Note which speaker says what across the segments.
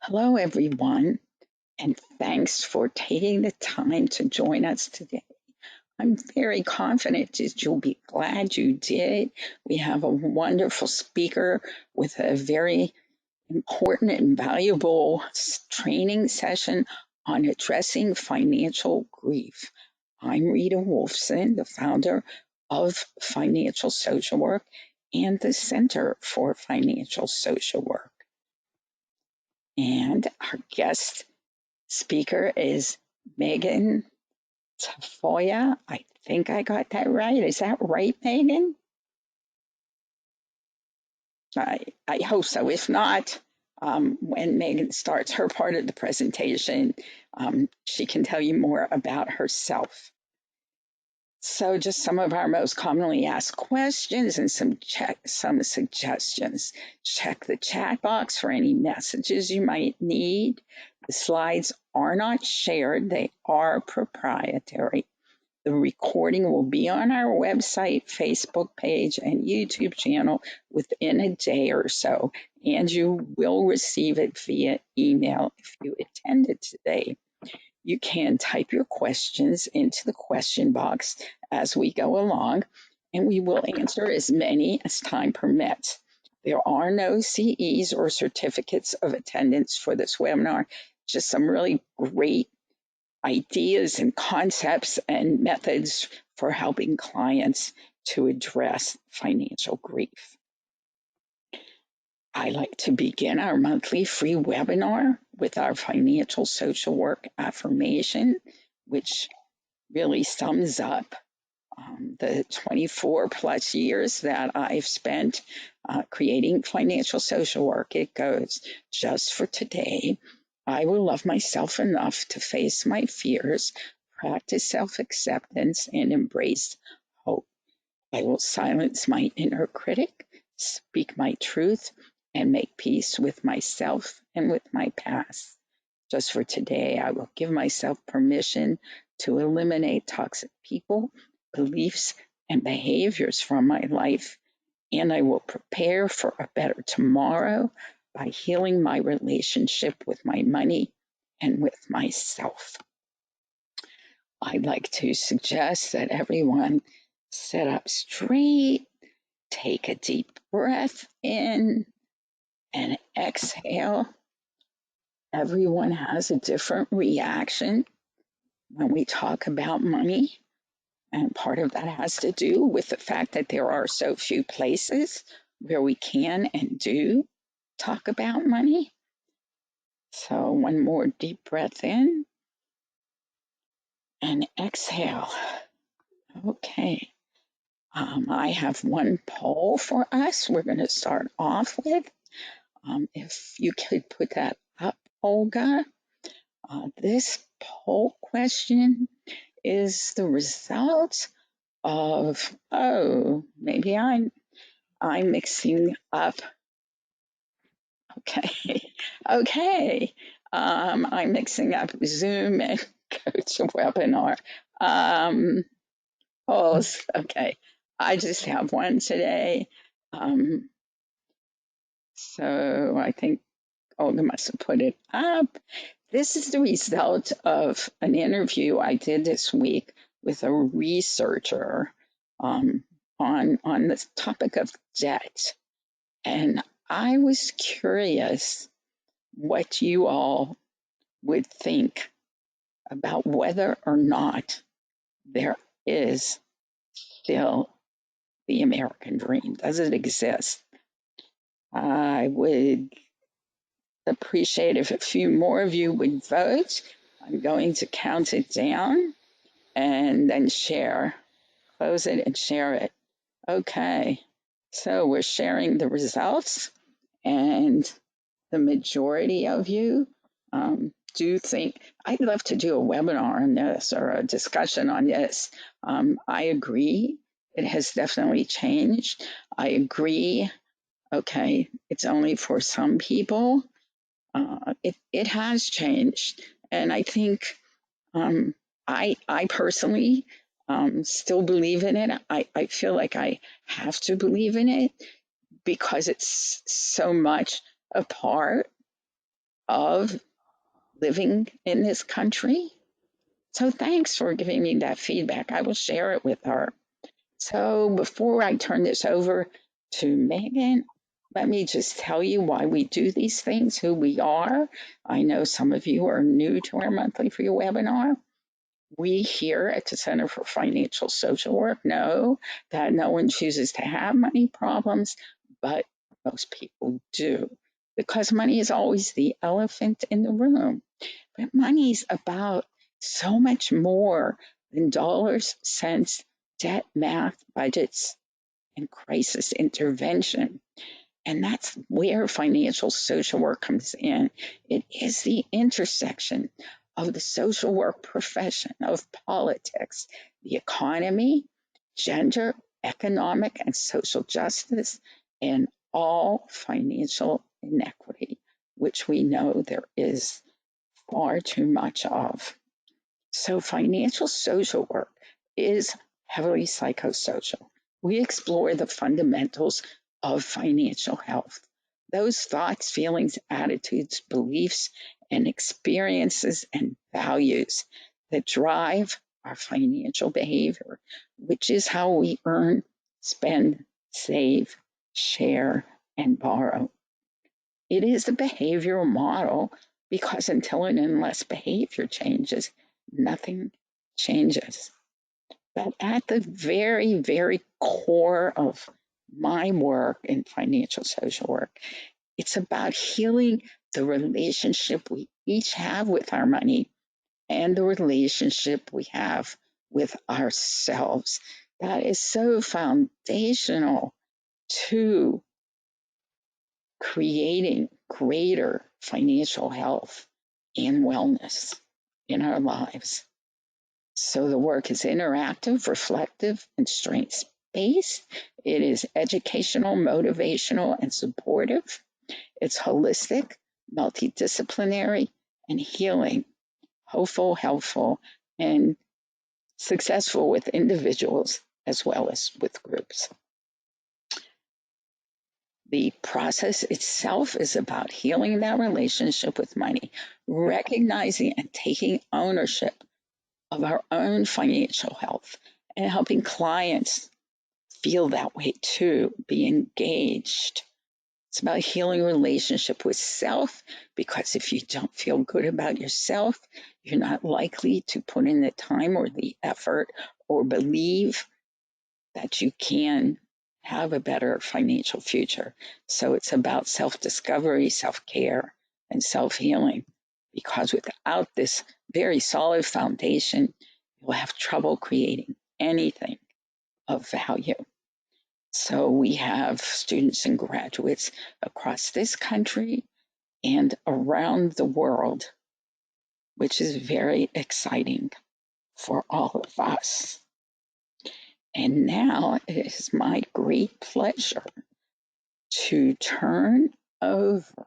Speaker 1: Hello, everyone, and thanks for taking the time to join us today. I'm very confident that you'll be glad you did. We have a wonderful speaker with a very important and valuable training session on addressing financial grief. I'm Rita Wolfson, the founder of Financial Social Work and the Center for Financial Social Work. And our guest speaker is Megan Tafoya. I think I got that right. Is that right, Megan? I hope so. If not, when Megan starts her part of the presentation, she can tell you more about herself. So just some of our most commonly asked questions and some suggestions. Check the chat box for any messages you might need. The slides are not shared, they are proprietary. The recording will be on our website, Facebook page, and YouTube channel within a day or so, and you will receive it via email if you attended today. You can type your questions into the question box as we go along, and we will answer as many as time permits. There are no CEs or certificates of attendance for this webinar, just some really great ideas and concepts and methods for helping clients to address financial grief. I like to begin our monthly free webinar with our financial social work affirmation, which really sums up the 24 plus years that I've spent creating financial social work. It goes, just for today, I will love myself enough to face my fears, practice self-acceptance, and embrace hope. I will silence my inner critic, speak my truth, and make peace with myself and with my past. Just for today, I will give myself permission to eliminate toxic people, beliefs, and behaviors from my life, and I will prepare for a better tomorrow by healing my relationship with my money and with myself. I'd like to suggest that everyone sit up straight, take a deep breath in, and exhale. Everyone has a different reaction when we talk about money. And part of that has to do with the fact that there are so few places where we can and do talk about money. So one more deep breath in and exhale. Okay. I have one poll for us. We're going to start off with. If you could put that up, Olga. This poll question is the result of, maybe I'm mixing up. Okay. I'm mixing up Zoom and GoToWebinar. Polls. Okay. I just have one today. So I think Olga must have put it up. This is the result of an interview I did this week with a researcher on the topic of debt. And I was curious what you all would think about whether or not there is still the American dream. Does it exist? I would appreciate if a few more of you would vote. I'm going to count it down and then share. Close it and share it. Okay, so we're sharing the results, and the majority of you do think, I'd love to do a webinar on this or a discussion on this. I agree, it has definitely changed. I agree, okay, it's only for some people. It has changed, and I think I personally still believe in it. I feel like I have to believe in it because it's so much a part of living in this country. So thanks for giving me that feedback. I will share it with her. So before I turn this over to Megan, let me just tell you why we do these things, who we are. I know some of you are new to our monthly free webinar. We here at the Center for Financial Social Work know that no one chooses to have money problems, but most people do, because money is always the elephant in the room. But money's about so much more than dollars, cents, debt, math, budgets, and crisis intervention. And that's where financial social work comes in. It is the intersection of the social work profession, of politics, the economy, gender, economic, and social justice, and all financial inequity, which we know there is far too much of. So, financial social work is heavily psychosocial. We explore the fundamentals of financial health, those thoughts, feelings, attitudes, beliefs, and experiences and values that drive our financial behavior, which is how we earn, spend, save, share, and borrow. It is a behavioral model because until and unless behavior changes, nothing changes. But at the very, very core of my work in financial social work, it's about healing the relationship we each have with our money and the relationship we have with ourselves. That is so foundational to creating greater financial health and wellness in our lives. So the work is interactive, reflective, and strengths based. It is educational, motivational, and supportive. It's holistic, multidisciplinary, and healing, hopeful, helpful, and successful with individuals as well as with groups. The process itself is about healing that relationship with money, recognizing and taking ownership of our own financial health, and helping clients feel that way too, be engaged. It's about healing relationship with self, because if you don't feel good about yourself, you're not likely to put in the time or the effort or believe that you can have a better financial future. So it's about self-discovery, self-care, and self-healing, because without this very solid foundation, you'll have trouble creating anything of value. So we have students and graduates across this country and around the world, which is very exciting for all of us. And now it is my great pleasure to turn over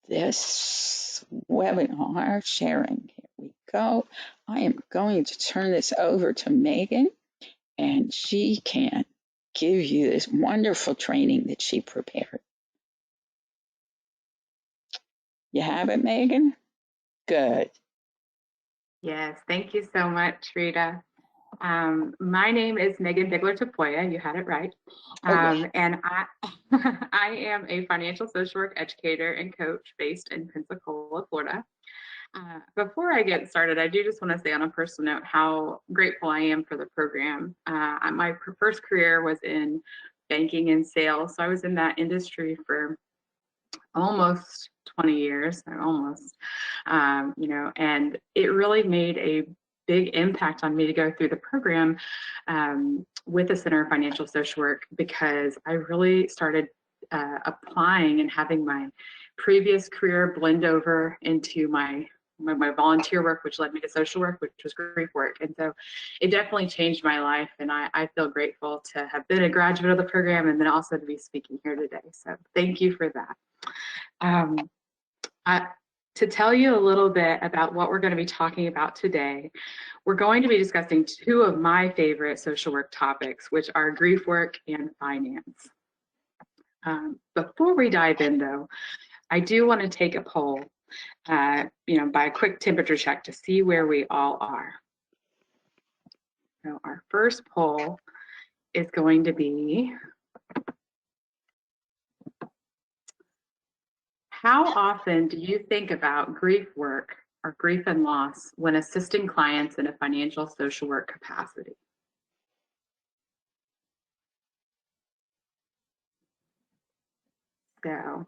Speaker 1: this webinar sharing. Here we go. I am going to turn this over to Megan, and she can give you this wonderful training that she prepared. You have it, Megan? Good.
Speaker 2: Yes, thank you so much, Rita. My name is Megan Bigler-Tapoya, you had it right. And I am a financial social work educator and coach based in Pensacola, Florida. Before I get started, I do just want to say on a personal note how grateful I am for the program. My first career was in banking and sales, so I was in that industry for almost 20 years, and it really made a big impact on me to go through the program with the Center of Financial Social Work, because I really started applying and having my previous career blend over into my volunteer work, which led me to social work, which was grief work. And so it definitely changed my life. And I feel grateful to have been a graduate of the program and then also to be speaking here today. So thank you for that. To tell you a little bit about what we're going to be talking about today, we're going to be discussing two of my favorite social work topics, which are grief work and finance. Before we dive in, though, I do want to take a poll, by a quick temperature check to see where we all are. So our first poll is going to be, how often do you think about grief work or grief and loss when assisting clients in a financial social work capacity? So I'm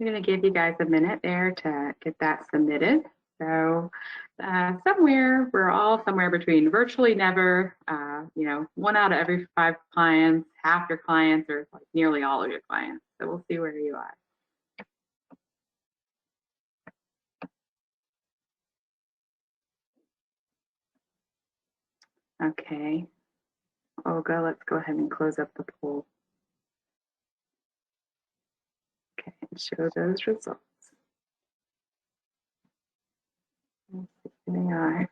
Speaker 2: going to give you guys a minute there to get that submitted. So we're all somewhere between virtually never, 1 out of every 5 clients, half your clients, or like nearly all of your clients. So we'll see where you are. Okay, Olga, let's go ahead and close up the poll. Okay, and show those results. They are.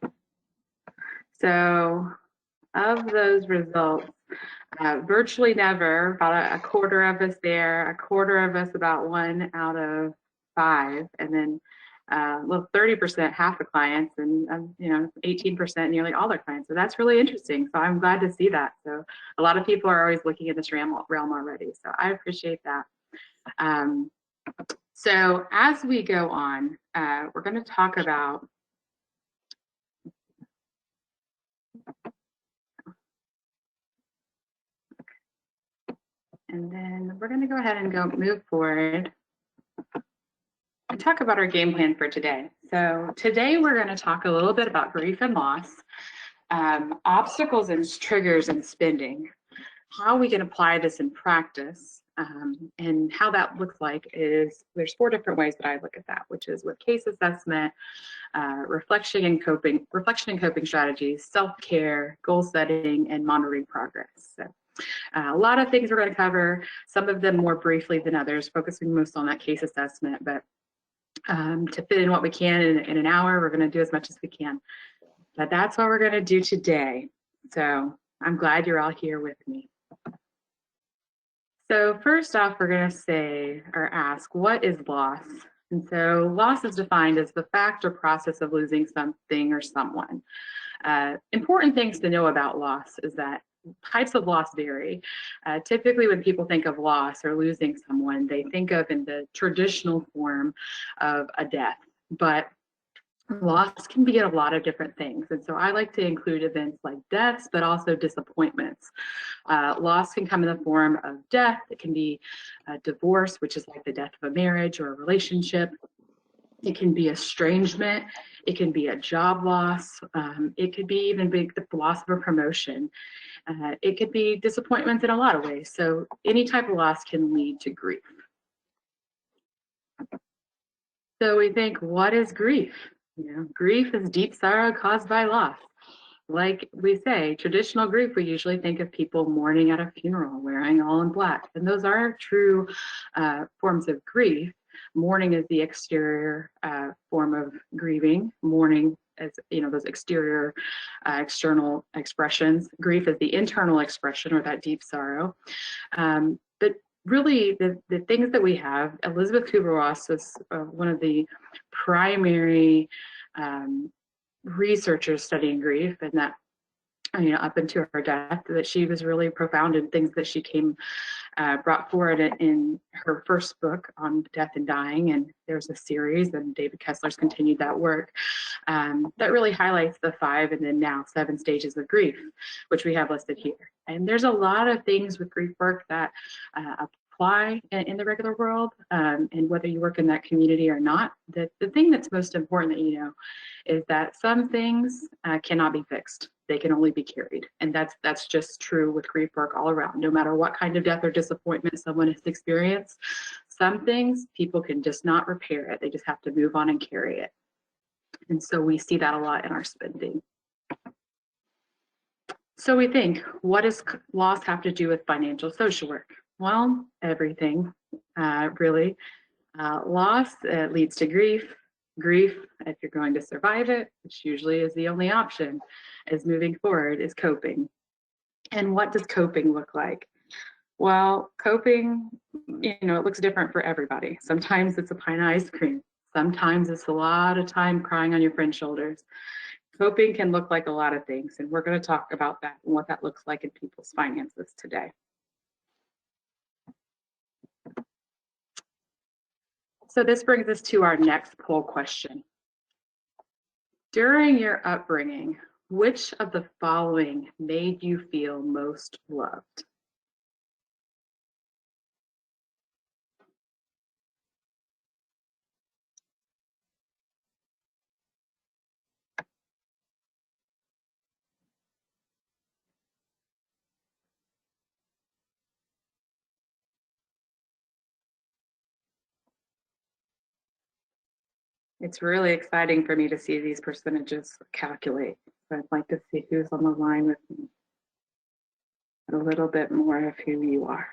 Speaker 2: So of those results, virtually never, about a quarter of us there, a quarter of us about 1 out of 5, and then 30%, half the clients, and 18% nearly all their clients. So that's really interesting. So I'm glad to see that. So a lot of people are always looking at this realm already. So I appreciate that. So as we go on, we're going to talk about and then we're going to go ahead and move forward and talk about our game plan for today. So today we're going to talk a little bit about grief and loss, obstacles and triggers and spending, how we can apply this in practice, and how that looks like is there's 4 different ways that I look at that, which is with case assessment, reflection and coping strategies, self-care, goal setting, and monitoring progress. So a lot of things we're going to cover, some of them more briefly than others, focusing most on that case assessment, but to fit in what we can in an hour, we're going to do as much as we can. But that's what we're going to do today. So I'm glad you're all here with me. So first off, we're going to say or ask, what is loss? And so loss is defined as the fact or process of losing something or someone. Important things to know about loss is that types of loss vary. Typically when people think of loss or losing someone, they think of in the traditional form of a death, but loss can be a lot of different things. And so I like to include events like deaths, but also disappointments. Loss can come in the form of death. It can be divorce, which is like the death of a marriage or a relationship. It can be estrangement. It can be a job loss. It could be even the loss of a promotion. It could be disappointments in a lot of ways. So any type of loss can lead to grief. So we think, what is grief? Grief is deep sorrow caused by loss. Like we say, traditional grief, we usually think of people mourning at a funeral, wearing all in black. And those are true forms of grief. Mourning is the exterior form of grieving. Mourning as those exterior external expressions. Grief is the internal expression, or that deep sorrow. But really the things that we have, Elizabeth Kubler-Ross was one of the primary researchers studying grief, and that up into her death, that she was really profound in things that she brought forward in her first book on death and dying. And there's a series, and David Kessler's continued that work, that really highlights the 5 and then now 7 stages of grief, which we have listed here. And there's a lot of things with grief work that apply in the regular world, and whether you work in that community or not. The thing that's most important that you know is that some things cannot be fixed. They can only be carried. And that's just true with grief work all around. No matter what kind of death or disappointment someone has experienced, some things people can just not repair it. They just have to move on and carry it. And so we see that a lot in our spending. So we think, what does loss have to do with financial social work? Well, everything, really. Loss leads to grief. Grief, if you're going to survive it, which usually is the only option, is moving forward, is coping. And what does coping look like? Well, coping, it looks different for everybody. Sometimes it's a pint of ice cream. Sometimes it's a lot of time crying on your friend's shoulders. Coping can look like a lot of things, and we're going to talk about that and what that looks like in people's finances today. So this brings us to our next poll question. During your upbringing, which of the following made you feel most loved? It's really exciting for me to see these percentages calculate. So I'd like to see who's on the line with me. A little bit more of who you are.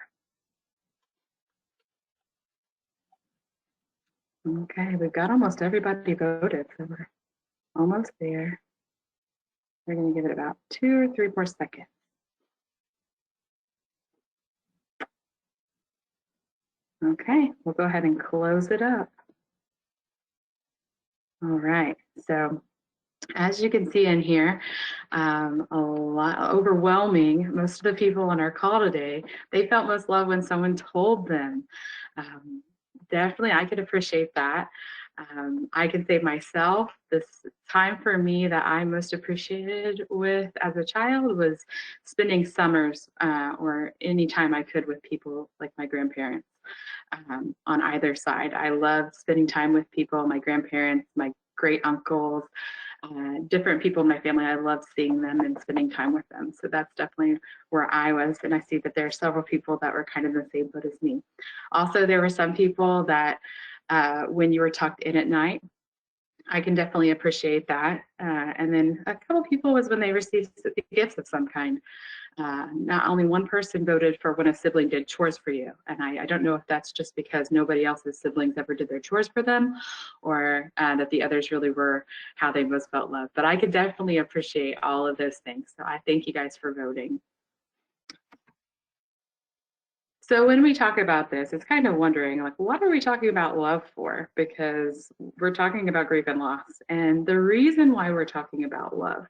Speaker 2: Okay, we've got almost everybody voted, so we're almost there. We're going to give it about 2 or 3 more seconds. Okay, we'll go ahead and close it up. All right, so as you can see in here, a lot overwhelming. Most of the people on our call today, they felt most loved when someone told them. Definitely, I could appreciate that. I can say myself, this time for me that I most appreciated with as a child was spending summers or any time I could with people like my grandparents on either side. I loved spending time with people, my grandparents, my great uncles, different people in my family. I love seeing them and spending time with them. So that's definitely where I was. And I see that there are several people that were kind of the same boat as me. Also, there were some people that when you were tucked in at night, I can definitely appreciate that. And then a couple people was when they received gifts of some kind. Not only one person voted for when a sibling did chores for you. And I don't know if that's just because nobody else's siblings ever did their chores for them, or that the others really were how they most felt loved. But I could definitely appreciate all of those things. So I thank you guys for voting. So when we talk about this, it's kind of wondering, like, what are we talking about love for? Because we're talking about grief and loss. And the reason why we're talking about love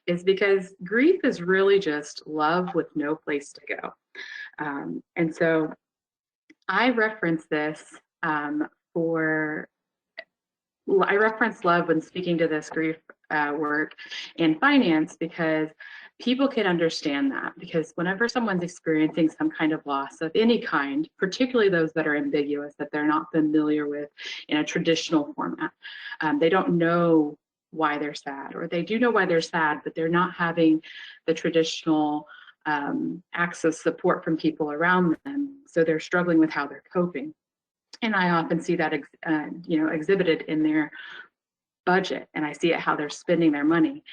Speaker 2: is because grief is really just love with no place to go. And so I reference this I reference love when speaking to this grief work in finance, because people can understand that, because whenever someone's experiencing some kind of loss of any kind, particularly those that are ambiguous, that they're not familiar with in a traditional format, they don't know why they're sad, or they do know why they're sad, but they're not having the traditional access support from people around them. So they're struggling with how they're coping. And I often see that exhibited in their budget, and I see it how they're spending their money.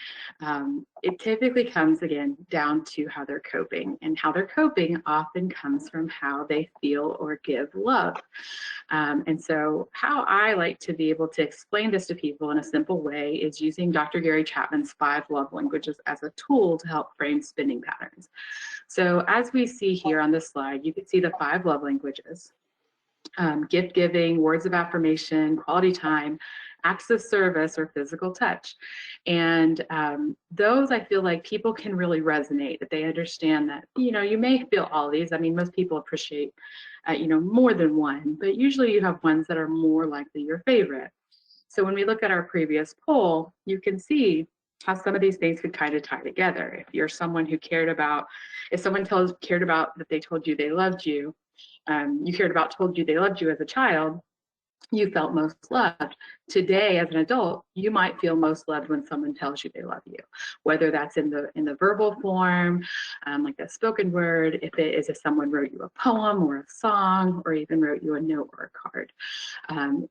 Speaker 2: It typically comes again down to how they're coping, and how they're coping often comes from how they feel or give love. And so how I like to be able to explain this to people in a simple way is using Dr. Gary Chapman's 5 love languages as a tool to help frame spending patterns. So as we see here on this slide, you can see the 5 love languages. Gift giving, words of affirmation, quality time, acts of service, or physical touch. And those, I feel like people can really resonate, that they understand that, you may feel all these. I mean, most people appreciate, more than one, but usually you have ones that are more likely your favorite. So when we look at our previous poll, you can see how some of these things could kind of tie together. If you're someone who if someone cared about that they told you they loved you, told you they loved you as a child, you felt most loved. Today, as an adult, you might feel most loved when someone tells you they love you, whether that's in the verbal form, like a spoken word, if someone wrote you a poem or a song, or even wrote you a note or a card.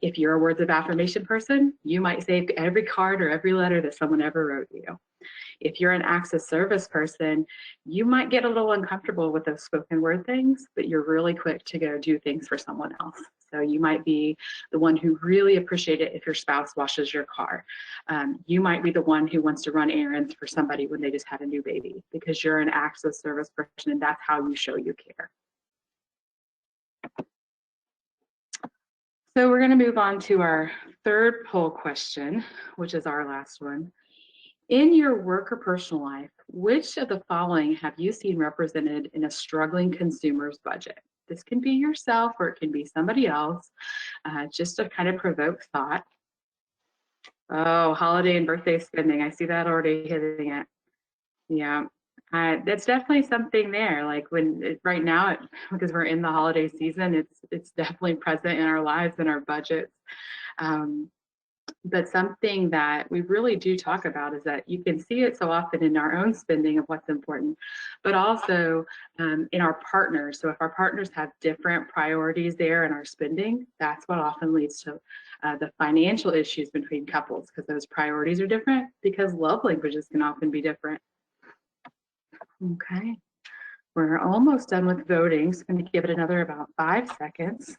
Speaker 2: If you're a words of affirmation person, you might say every card or every letter that someone ever wrote you. If you're an acts of service person, you might get a little uncomfortable with those spoken word things, but you're really quick to go do things for someone else. So you might be the one who really appreciates it if your spouse washes your car. You might be the one who wants to run errands for somebody when they just had a new baby, because you're an acts of service person, and that's how you show you care. So we're going to move on to our third poll question, which is our last one. In your work or personal life, which of the following have you seen represented in a struggling consumer's budget? This can be yourself or it can be somebody else, just to kind of provoke thought. Oh, holiday and birthday spending. I see that already hitting it. Yeah. That's definitely something there. Like right now, because we're in the holiday season, it's definitely present in our lives and our budgets. But something that we really do talk about is that you can see it so often in our own spending of what's important, but also in our partners. So if our partners have different priorities there in our spending, that's what often leads to the financial issues between couples, because those priorities are different, because love languages can often be different. Okay, we're almost done with voting, so I'm going to give it another about 5 seconds.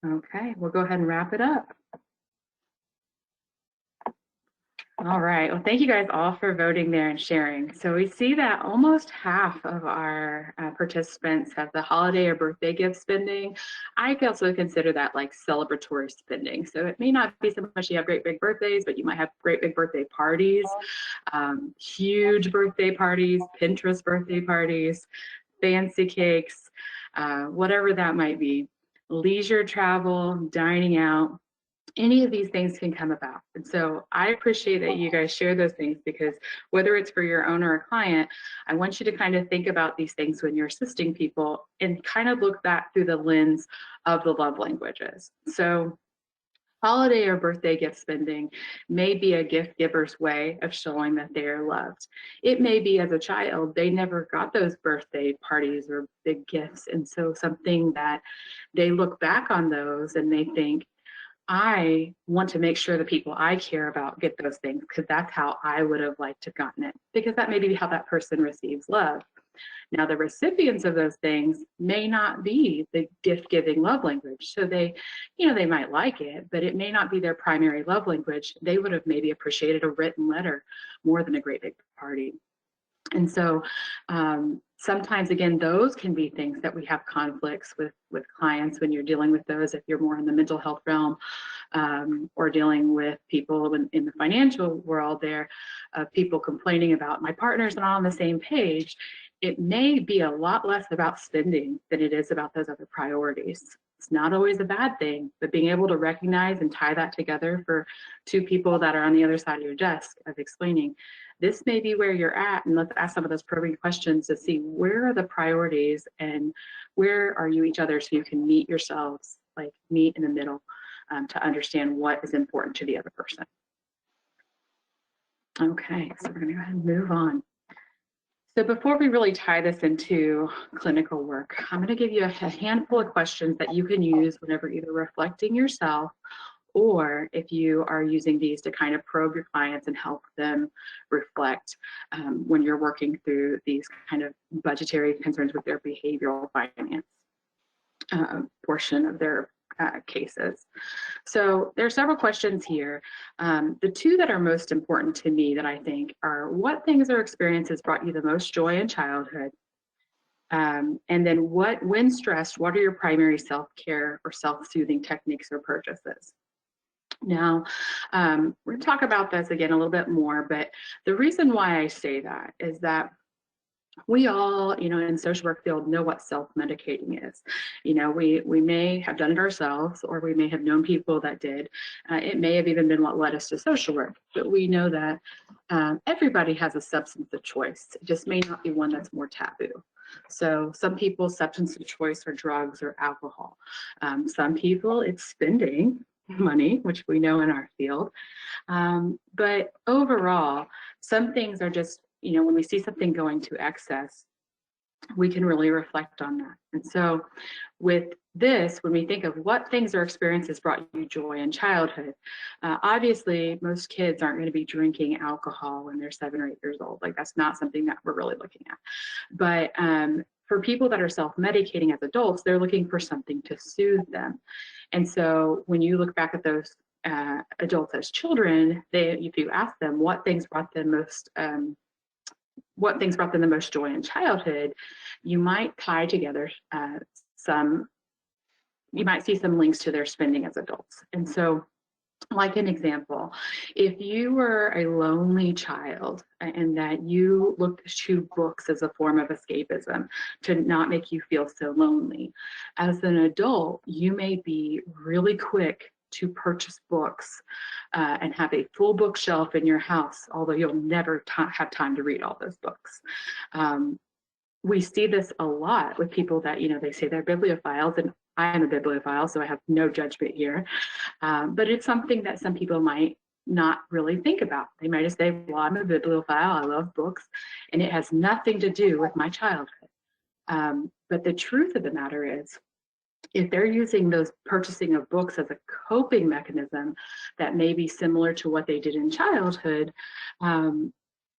Speaker 2: Okay, we'll go ahead and wrap it up. All right. Well, thank you guys all for voting there and sharing. So we see that almost half of our participants have the holiday or birthday gift spending. I also consider that like celebratory spending. So it may not be so much you have great big birthdays, but you might have great big birthday parties, huge birthday parties, Pinterest birthday parties, fancy cakes, whatever that might be. Leisure travel, dining out, any of these things can come about. And so I appreciate that you guys share those things, because whether it's for your owner or client, I want you to kind of think about these things when you're assisting people and kind of look back through the lens of the love languages. So holiday or birthday gift spending may be a gift giver's way of showing that they are loved. It may be, as a child, they never got those birthday parties or big gifts. And so something that they look back on those and they think, I want to make sure the people I care about get those things, because that's how I would have liked to have gotten it, because that may be how that person receives love. Now, the recipients of those things may not be the gift giving love language. So they might like it, but it may not be their primary love language. They would have maybe appreciated a written letter more than a great big party. And so sometimes, again, those can be things that we have conflicts with clients when you're dealing with those, if you're more in the mental health realm, or dealing with people in the financial world there, people complaining about my partner's not on the same page. It may be a lot less about spending than it is about those other priorities. It's not always a bad thing, but being able to recognize and tie that together for two people that are on the other side of your desk of explaining, this may be where you're at, and let's ask some of those probing questions to see where are the priorities and where are you each other, so you can meet yourselves, like meet in the middle, to understand what is important to the other person. Okay, so we're gonna go ahead and move on. So before we really tie this into clinical work, I'm gonna give you a handful of questions that you can use whenever either reflecting yourself, or if you are using these to kind of probe your clients and help them reflect when you're working through these kind of budgetary concerns with their behavioral finance portion of their cases. So there are several questions here. The two that are most important to me that I think are, what things or experiences brought you the most joy in childhood? And then when stressed, what are your primary self-care or self-soothing techniques or purchases? Now, we're going to talk about this again a little bit more, but the reason why I say that is that we all, in social work field, know what self-medicating is. We may have done it ourselves, or we may have known people that did. It may have even been what led us to social work, but we know that everybody has a substance of choice. It just may not be one that's more taboo. So some people's substance of choice are drugs or alcohol. Some people, it's spending money, which we know in our field. But overall, some things are just, when we see something going to excess, we can really reflect on that. And so with this, when we think of what things or experiences brought you joy in childhood, obviously most kids aren't going to be drinking alcohol when they're 7 or 8 years old. Like, that's not something that we're really looking at. But for people that are self-medicating as adults, they're looking for something to soothe them. And so when you look back at those adults as children, if you ask them what things brought them most what things brought them the most joy in childhood, you might tie together you might see some links to their spending as adults. And so, like an example, if you were a lonely child and that you looked to books as a form of escapism to not make you feel so lonely, as an adult, you may be really quick to purchase books and have a full bookshelf in your house, although you'll never have time to read all those books. We see this a lot with people that, they say they're bibliophiles, and I am a bibliophile, so I have no judgment here. But it's something that some people might not really think about. They might just say, well, I'm a bibliophile, I love books, and it has nothing to do with my childhood. But the truth of the matter is, if they're using those purchasing of books as a coping mechanism that may be similar to what they did in childhood,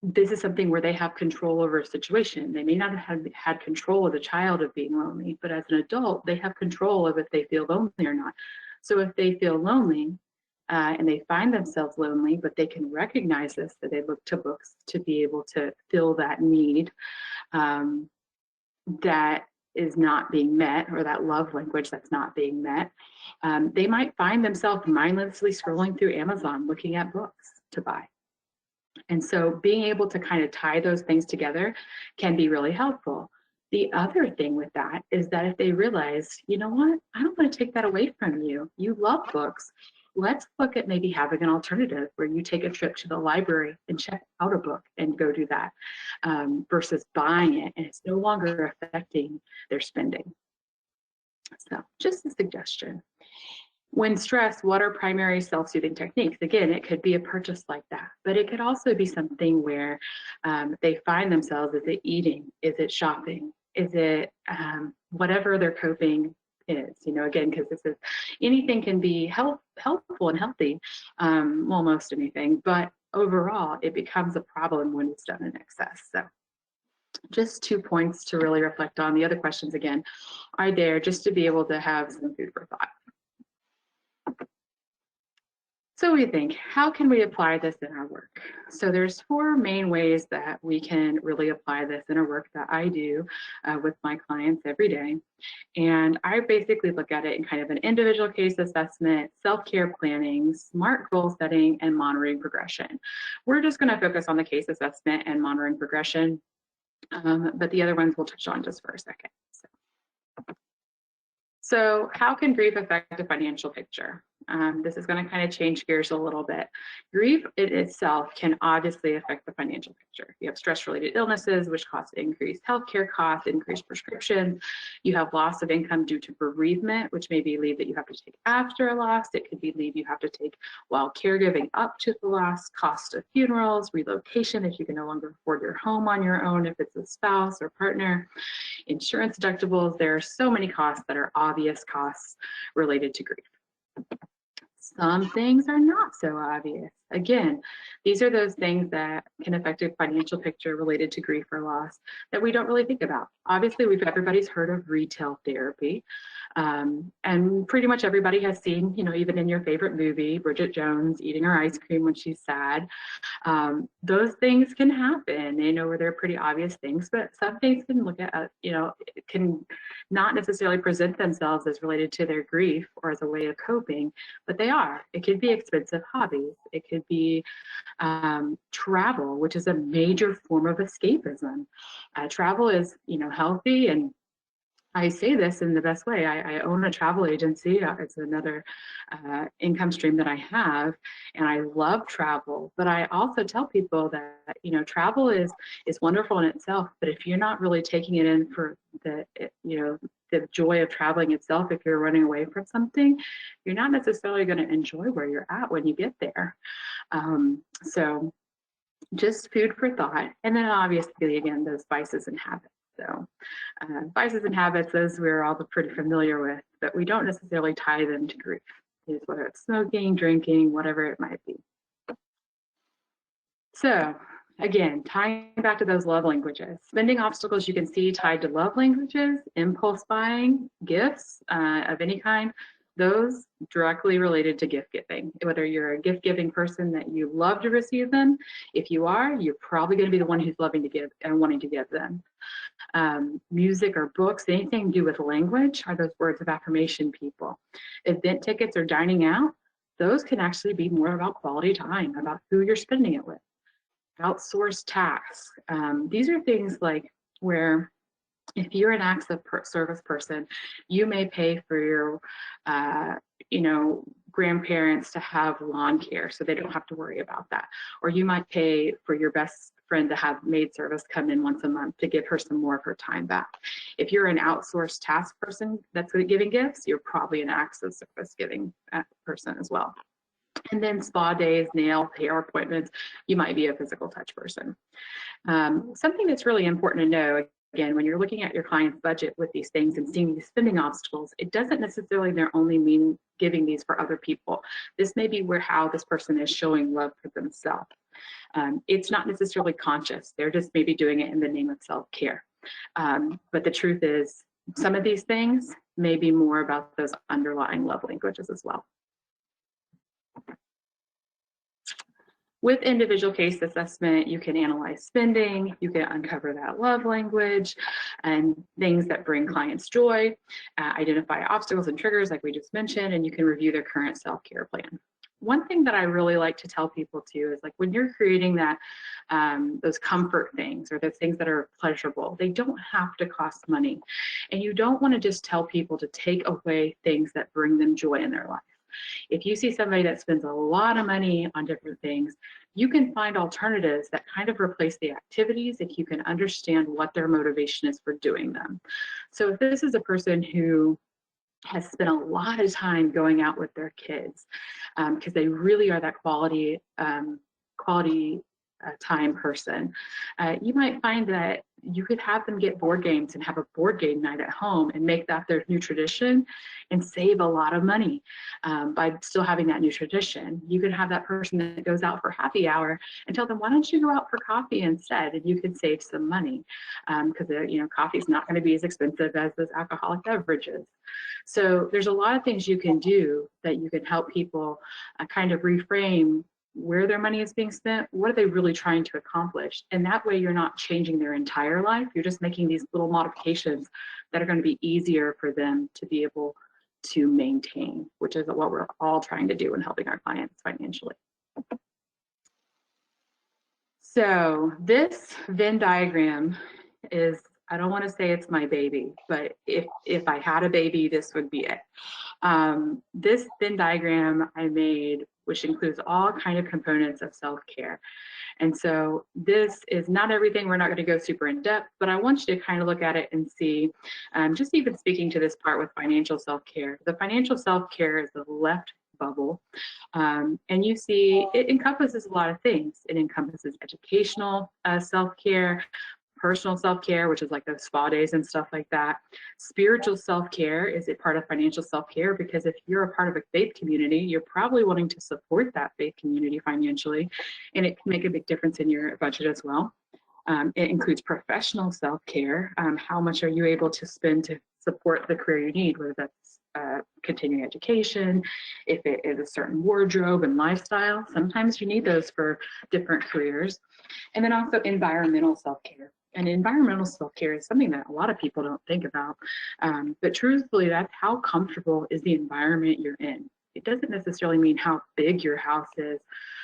Speaker 2: this is something where they have control over a situation. They may not have had control as a child of being lonely, but as an adult, they have control of if they feel lonely or not. So if they feel lonely and they find themselves lonely, but they can recognize this, that they look to books to be able to fill that need that is not being met, or that love language that's not being met, they might find themselves mindlessly scrolling through Amazon looking at books to buy. And so being able to kind of tie those things together can be really helpful. The other thing with that is that if they realize, you know what, I don't want to take that away from you. You love books. Let's look at maybe having an alternative where you take a trip to the library and check out a book and go do that versus buying it. And it's no longer affecting their spending. So just a suggestion. When stressed, what are primary self-soothing techniques? Again, it could be a purchase like that, but it could also be something where they find themselves, is it eating? Is it shopping? Is it whatever their coping is? Again, because this is, anything can be helpful and healthy, well, most anything, but overall, it becomes a problem when it's done in excess. So just 2 points to really reflect on. The other questions, again, are there just to be able to have some food for thought. So we think, how can we apply this in our work? So there's 4 main ways that we can really apply this in our work that I do with my clients every day. And I basically look at it in kind of an individual case assessment, self-care planning, SMART goal setting, and monitoring progression. We're just going to focus on the case assessment and monitoring progression, but the other ones we'll touch on just for a second. So how can grief affect the financial picture? This is going to kind of change gears a little bit. Grief in itself can obviously affect the financial picture. You have stress-related illnesses, which cause increased healthcare costs, increased prescriptions. You have loss of income due to bereavement, which may be leave that you have to take after a loss. It could be leave you have to take while caregiving up to the loss, cost of funerals, relocation if you can no longer afford your home on your own if it's a spouse or partner, insurance deductibles. There are so many costs that are obvious costs related to grief. Some things are not so obvious. Again, these are those things that can affect a financial picture related to grief or loss that we don't really think about. Obviously, everybody's heard of retail therapy, and pretty much everybody has seen, even in your favorite movie, Bridget Jones eating her ice cream when she's sad. Those things can happen, where they're pretty obvious things, but some things can look at, can not necessarily present themselves as related to their grief or as a way of coping, but they are. It could be expensive hobbies. It could be travel, which is a major form of escapism. Travel is, healthy, and I say this in the best way. I own a travel agency. It's another income stream that I have, and I love travel. But I also tell people that travel is wonderful in itself. But if you're not really taking it in for the joy of traveling itself, if you're running away from something, you're not necessarily going to enjoy where you're at when you get there. So just food for thought, and then obviously again those vices and habits. So vices and habits, those we're all pretty familiar with, but we don't necessarily tie them to grief, whether it's smoking, drinking, whatever it might be. So again, tying back to those love languages, spending obstacles you can see tied to love languages, impulse buying, gifts of any kind, those directly related to gift giving. Whether you're a gift giving person that you love to receive them, if you are, you're probably going to be the one who's loving to give and wanting to give them. Music or books, anything to do with language, are those words of affirmation people. Event tickets or dining out, those can actually be more about quality time, about who you're spending it with. Outsourced tasks. These are things like where if you're an acts of service person, you may pay for your, grandparents to have lawn care so they don't have to worry about that. Or you might pay for your best friend to have maid service come in once a month to give her some more of her time back. If you're an outsourced task person that's giving gifts, you're probably an acts of service giving person as well. And then spa days, nail, hair appointments, you might be a physical touch person. Something that's really important to know, again, when you're looking at your client's budget with these things and seeing these spending obstacles, it doesn't necessarily only mean giving these for other people. This may be how this person is showing love for themselves. It's not necessarily conscious. They're just maybe doing it in the name of self-care. But the truth is, some of these things may be more about those underlying love languages as well. With individual case assessment, you can analyze spending, you can uncover that love language and things that bring clients joy, identify obstacles and triggers like we just mentioned, and you can review their current self-care plan. One thing that I really like to tell people too is, like, when you're creating that, those comfort things or those things that are pleasurable, they don't have to cost money. And you don't want to just tell people to take away things that bring them joy in their life. If you see somebody that spends a lot of money on different things, you can find alternatives that kind of replace the activities if you can understand what their motivation is for doing them. So if this is a person who has spent a lot of time going out with their kids because they really are that quality time person, you might find that you could have them get board games and have a board game night at home and make that their new tradition and save a lot of money by still having that new tradition. You could have that person that goes out for happy hour and tell them, why don't you go out for coffee instead? And you can save some money because coffee is not going to be as expensive as those alcoholic beverages. So there's a lot of things you can do that you can help people kind of reframe where their money is being spent, what are they really trying to accomplish? And that way you're not changing their entire life, you're just making these little modifications that are going to be easier for them to be able to maintain, which is what we're all trying to do in helping our clients financially. So this Venn diagram is, I don't want to say it's my baby, but if I had a baby, this would be it. This Venn diagram I made, which includes all kind of components of self-care. And so this is not everything, we're not going to go super in depth, but I want you to kind of look at it and see, just even speaking to this part with financial self-care. The financial self-care is the left bubble. And you see it encompasses a lot of things. It encompasses educational self-care, personal self-care, which is like those spa days and stuff like that. Spiritual self-care is a part of financial self-care, because if you're a part of a faith community, you're probably wanting to support that faith community financially, and it can make a big difference in your budget as well. It includes professional self-care. How much are you able to spend to support the career you need, whether that's continuing education, if it is a certain wardrobe and lifestyle. Sometimes you need those for different careers. And then also environmental self-care. And environmental self-care is something that a lot of people don't think about. But truthfully, that's how comfortable is the environment you're in. It doesn't necessarily mean how big your house is,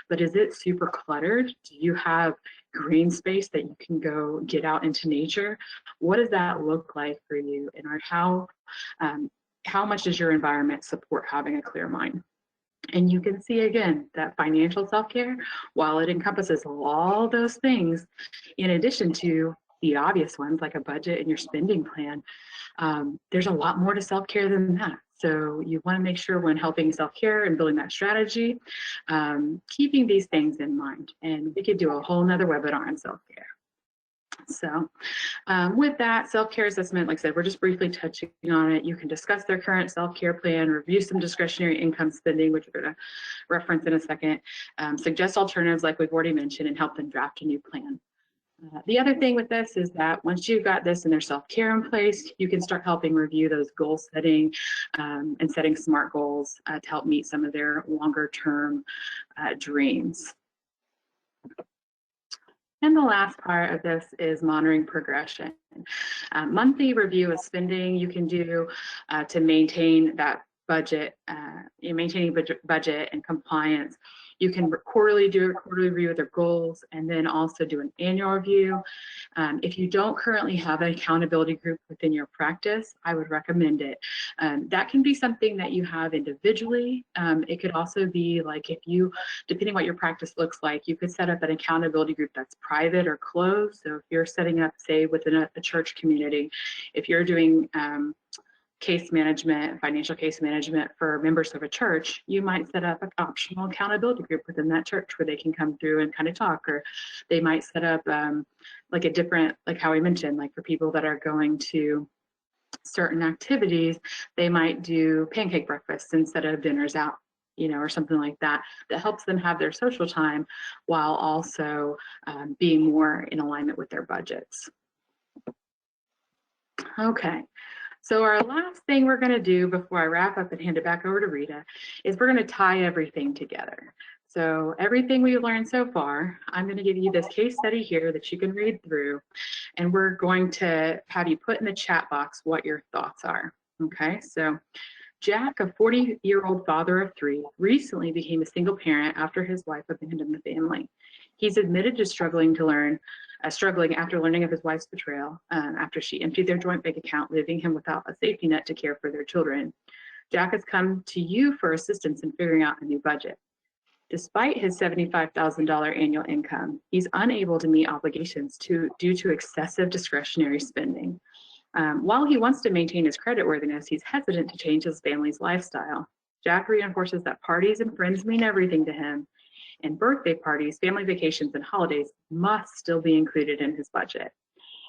Speaker 2: but is it super cluttered? Do you have green space that you can go get out into nature? What does that look like for you? And how much does your environment support having a clear mind? And you can see again that financial self-care, while it encompasses all those things, in addition to the obvious ones like a budget and your spending plan, there's a lot more to self-care than that. So you want to make sure when helping self-care and building that strategy, keeping these things in mind. And we could do a whole nother webinar on self-care. So with that self-care assessment, like I said, we're just briefly touching on it. You can discuss their current self-care plan, review some discretionary income spending, which we're going to reference in a second, suggest alternatives like we've already mentioned, and help them draft a new plan. The other thing with this is that once you've got this and their self-care in place, you can start helping review those goal setting and setting SMART goals to help meet some of their longer term dreams. And the last part of this is monitoring progression. Monthly review of spending you can do to maintain that budget, maintaining budget and compliance. You can do a quarterly review of their goals, and then also do an annual review. If you don't currently have an accountability group within your practice, I would recommend it. That can be something that you have individually. It could also be like if you, depending what your practice looks like, you could set up an accountability group that's private or closed. So if you're setting up, say, within a church community, if you're doing case management, financial case management for members of a church, you might set up an optional accountability group within that church where they can come through and kind of talk, or they might set up like a different, like how we mentioned, like for people that are going to certain activities, they might do pancake breakfasts instead of dinners out, or something like that, that helps them have their social time while also being more in alignment with their budgets. Okay. So our last thing we're going to do before I wrap up and hand it back over to Rita is we're going to tie everything together. So everything we've learned so far, I'm going to give you this case study here that you can read through, and we're going to have you put in the chat box what your thoughts are. Okay, so Jack, a 40-year-old father of 3, recently became a single parent after his wife abandoned the family. He's admitted to struggling after learning of his wife's betrayal, after she emptied their joint bank account, leaving him without a safety net to care for their children. Jack has come to you for assistance in figuring out a new budget. Despite his $75,000 annual income, he's unable to meet obligations due to excessive discretionary spending. While he wants to maintain his creditworthiness, he's hesitant to change his family's lifestyle. Jack reinforces that parties and friends mean everything to him, and birthday parties, family vacations, and holidays must still be included in his budget.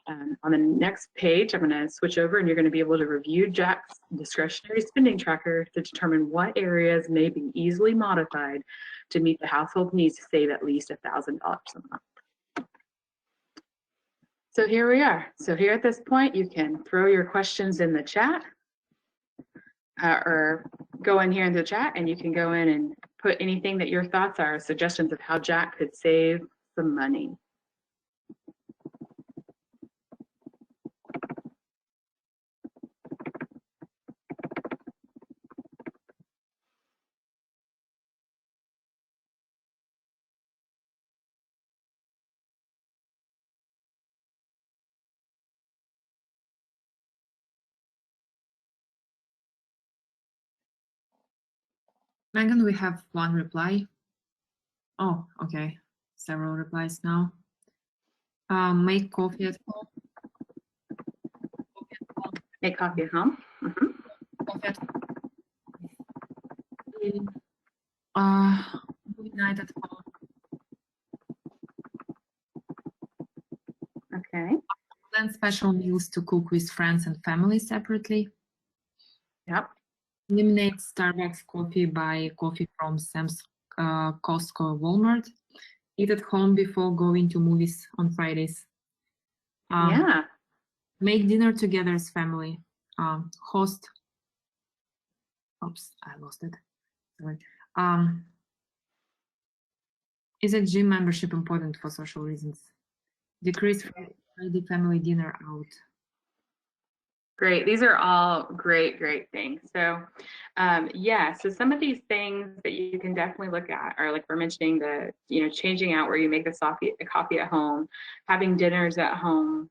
Speaker 2: On the next page, I'm going to switch over and you're going to be able to review Jack's discretionary spending tracker to determine what areas may be easily modified to meet the household needs to save at least $1,000 a month. So here we are. So here at this point, you can throw your questions in the chat or go in here in the chat, and you can go in and put anything that your thoughts are, suggestions of how Jack could save some money.
Speaker 3: Megan, we have one reply. Oh, okay. Several replies now. Make coffee at home.
Speaker 2: Make coffee at home.
Speaker 3: Coffee at home. Movie night at home.
Speaker 2: Okay.
Speaker 3: Plan special meals to cook with friends and family separately.
Speaker 2: Yep.
Speaker 3: Eliminate Starbucks coffee, buy coffee from Sam's, Costco, Walmart. Eat at home before going to movies on Fridays.
Speaker 2: Yeah.
Speaker 3: Make dinner together as family. Host. Oops, I lost it. Sorry. Is a gym membership important for social reasons? Decrease Friday family dinner out.
Speaker 2: Great. These are all great things. So yeah, so some of these things that you can definitely look at are, like we're mentioning, the, changing out where you make the coffee at home, having dinners at home,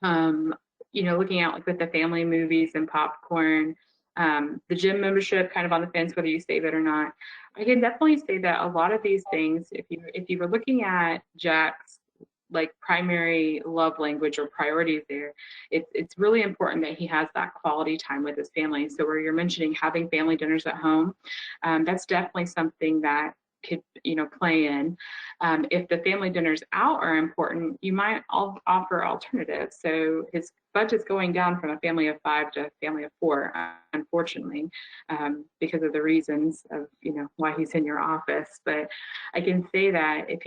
Speaker 2: looking out like with the family movies and popcorn, the gym membership, kind of on the fence whether you save it or not. I can definitely say that a lot of these things, if you were looking at Jack's like primary love language or priorities there, it's really important that he has that quality time with his family. So where you're mentioning having family dinners at home, that's definitely something that could play in. If the family dinners out are important, you might offer alternatives. So his budget's going down from a family of 5 to a family of 4, unfortunately, because of the reasons of, why he's in your office. But I can say that if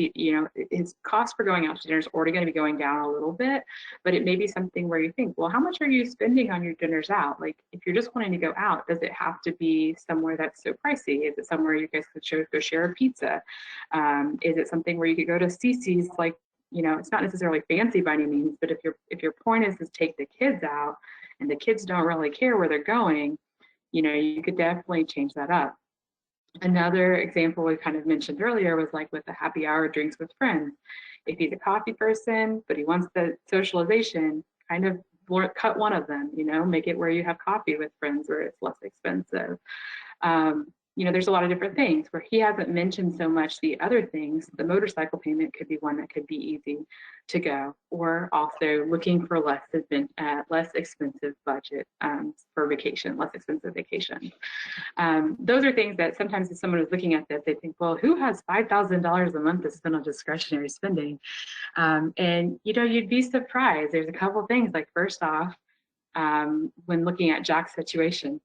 Speaker 2: his cost for going out to dinner is already going to be going down a little bit, but it may be something where you think, well, how much are you spending on your dinners out? Like, if you're just wanting to go out, does it have to be somewhere that's so pricey? Is it somewhere you guys could go share a pizza? Is it something where you could go to Cece's, like, it's not necessarily fancy by any means, but if your point is to take the kids out and the kids don't really care where they're going, you could definitely change that up. Another example we kind of mentioned earlier was like with the happy hour drinks with friends. If he's a coffee person, but he wants the socialization, kind of cut one of them, make it where you have coffee with friends where it's less expensive. There's a lot of different things where he hasn't mentioned so much the other things. The motorcycle payment could be one that could be easy to go, or also looking for less expensive budget for vacation, less expensive vacation. Those are things that sometimes if someone is looking at this, they think, well, who has $5,000 a month to spend on discretionary spending? And you'd be surprised. There's a couple of things. Like, first off, when looking at Jack's situation,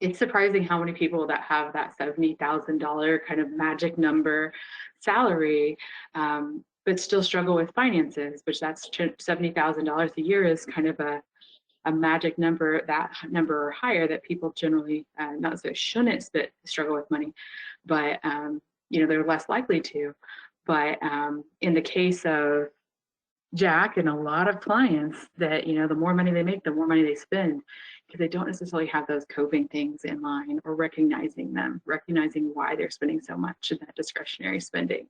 Speaker 2: it's surprising how many people that have that $70,000 kind of magic number salary, but still struggle with finances, which that's $70,000 a year is kind of a magic number, that number or higher that people generally not so shouldn't struggle with money, but they're less likely to. But in the case of Jack and a lot of clients, that the more money they make, the more money they spend, because they don't necessarily have those coping things in line or recognizing why they're spending so much in that discretionary spending.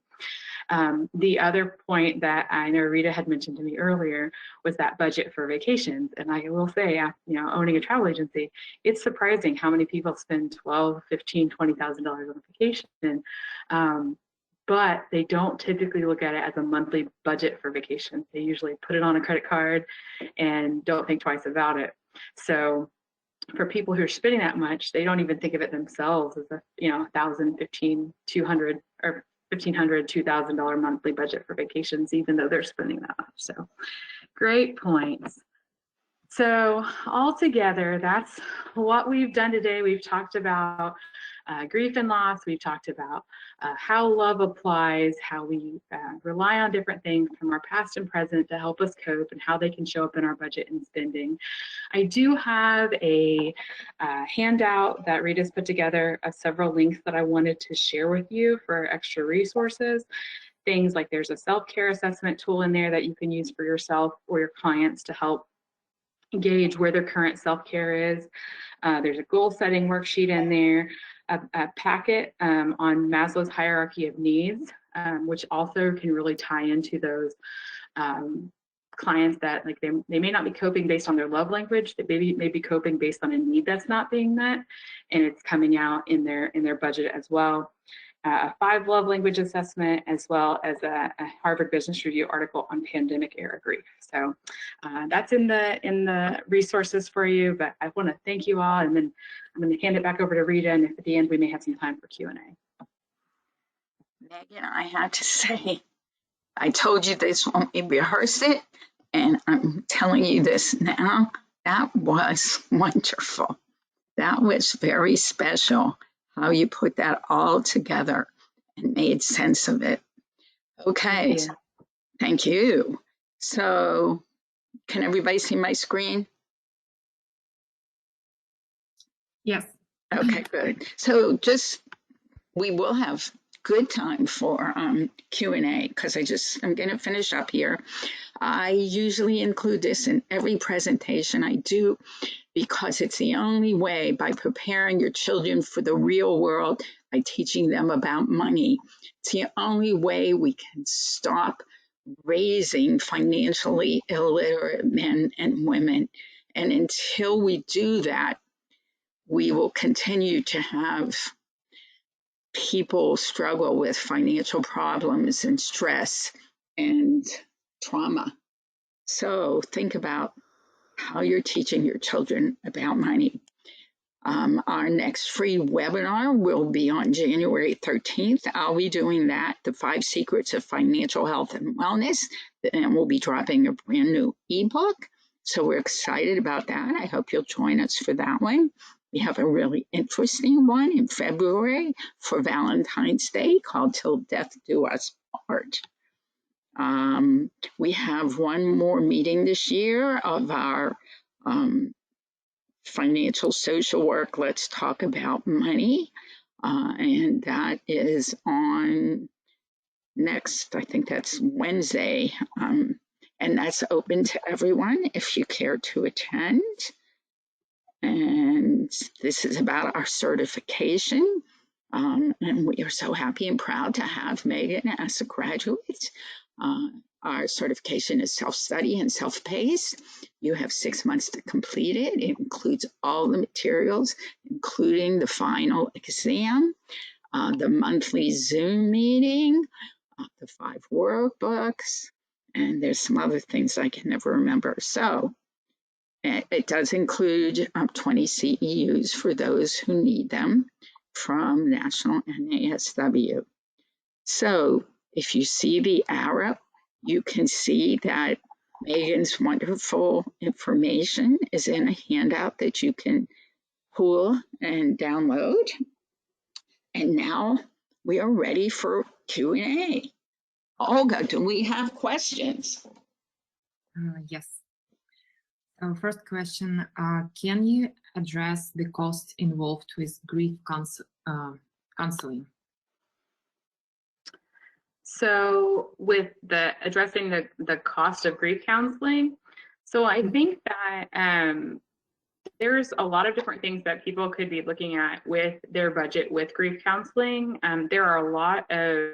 Speaker 2: The other point that I know Rita had mentioned to me earlier was that budget for vacations. And I will say, owning a travel agency, it's surprising how many people spend $12,000, $15,000, $20,000 on a vacation. But they don't typically look at it as a monthly budget for vacation. They usually put it on a credit card and don't think twice about it. So for people who are spending that much, they don't even think of it themselves as a $1,000, $1,500, $200 or $1,500, $2,000 monthly budget for vacations, even though they're spending that much. So great points. So altogether, that's what we've done today. We've talked about grief and loss. We've talked about how love applies, how we rely on different things from our past and present to help us cope, and how they can show up in our budget and spending. I do have a handout that Rita's put together of several links that I wanted to share with you for extra resources. Things like there's a self-care assessment tool in there that you can use for yourself or your clients to help gauge where their current self-care is. There's a goal setting worksheet in there, a packet on Maslow's hierarchy of needs, which also can really tie into those clients that like they may not be coping based on their love language, they may be coping based on a need that's not being met, and it's coming out in their budget as well. A 5 love language assessment, as well as a Harvard Business Review article on pandemic era grief. So that's in the resources for you, but I want to thank you all, and then I'm going to hand it back over to Rita, and if at the end we may have some time for Q&A.
Speaker 1: Megan, I have to say, I told you this when we rehearsed it, and I'm telling you this now, that was wonderful. That was very special, how you put that all together and made sense of it. Okay, thank you. So can everybody see my screen?
Speaker 3: Yes.
Speaker 1: Okay, good. So we will have good time for Q&A, because I'm going to finish up here. I usually include this in every presentation I do, because it's the only way, by preparing your children for the real world, by teaching them about money, it's the only way we can stop raising financially illiterate men and women. And until we do that, we will continue to have people struggle with financial problems and stress and trauma. So think about how you're teaching your children about money. Our next free webinar will be on January 13th. I'll be doing that, the 5 Secrets of Financial Health and Wellness. Then we'll be dropping a brand new ebook. So we're excited about that. I hope you'll join us for that one. We have a really interesting one in February for Valentine's Day called Till Death Do Us Part. We have one more meeting this year of our financial social work. Let's talk about money. And that is on next, I think that's Wednesday. And that's open to everyone if you care to attend. And this is about our certification. And we are so happy and proud to have Megan as a graduate. Our certification is self-study and self-paced. You have 6 months to complete it. It includes all the materials, including the final exam, the monthly Zoom meeting, the 5 workbooks, and there's some other things I can never remember. So it does include 20 CEUs for those who need them from National NASW. So if you see the arrow, you can see that Megan's wonderful information is in a handout that you can pull and download. And now we are ready for Q&A. Olga, do we have questions?
Speaker 3: Yes. So first question, can you address the costs involved with grief counseling?
Speaker 2: So with addressing the cost of grief counseling, so I think that there's a lot of different things that people could be looking at with their budget with grief counseling. There are a lot of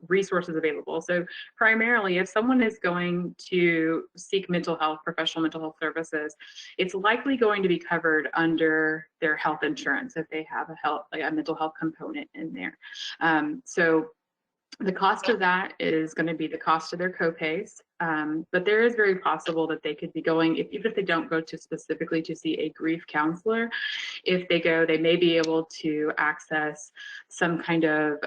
Speaker 2: resources available. So primarily, if someone is going to seek professional mental health services, it's likely going to be covered under their health insurance if they have a mental health component in there. So the cost of that is going to be the cost of their copays, but there is very possible that they could be going, even if they don't go to specifically to see a grief counselor, if they go, they may be able to access some kind of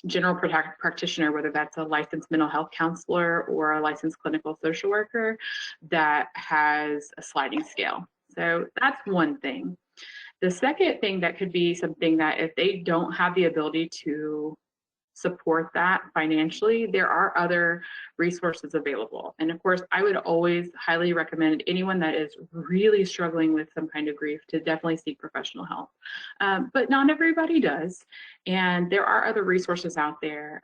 Speaker 2: general practitioner, whether that's a licensed mental health counselor or a licensed clinical social worker that has a sliding scale. So that's one thing. The second thing that could be something that if they don't have the ability to support that financially, there are other resources available. And of course, I would always highly recommend anyone that is really struggling with some kind of grief to definitely seek professional help. But not everybody does. And there are other resources out there.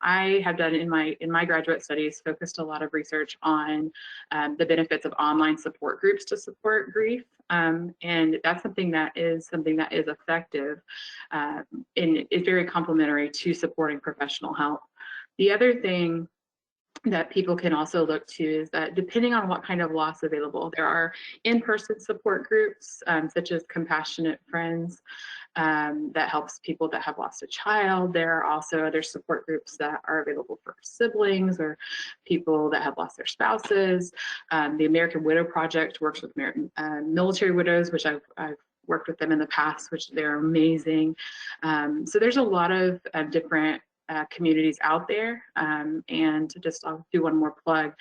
Speaker 2: I have done in my graduate studies, focused a lot of research on the benefits of online support groups to support grief. And that's something that is effective and is very complementary to supporting professional help. The other thing that people can also look to is that depending on what kind of loss available, there are in-person support groups such as Compassionate Friends that helps people that have lost a child. There are also other support groups that are available for siblings or people that have lost their spouses. The American Widow Project works with military widows, which I've worked with them in the past, which they're amazing. So there's a lot of different communities out there. And just I'll do one more plug.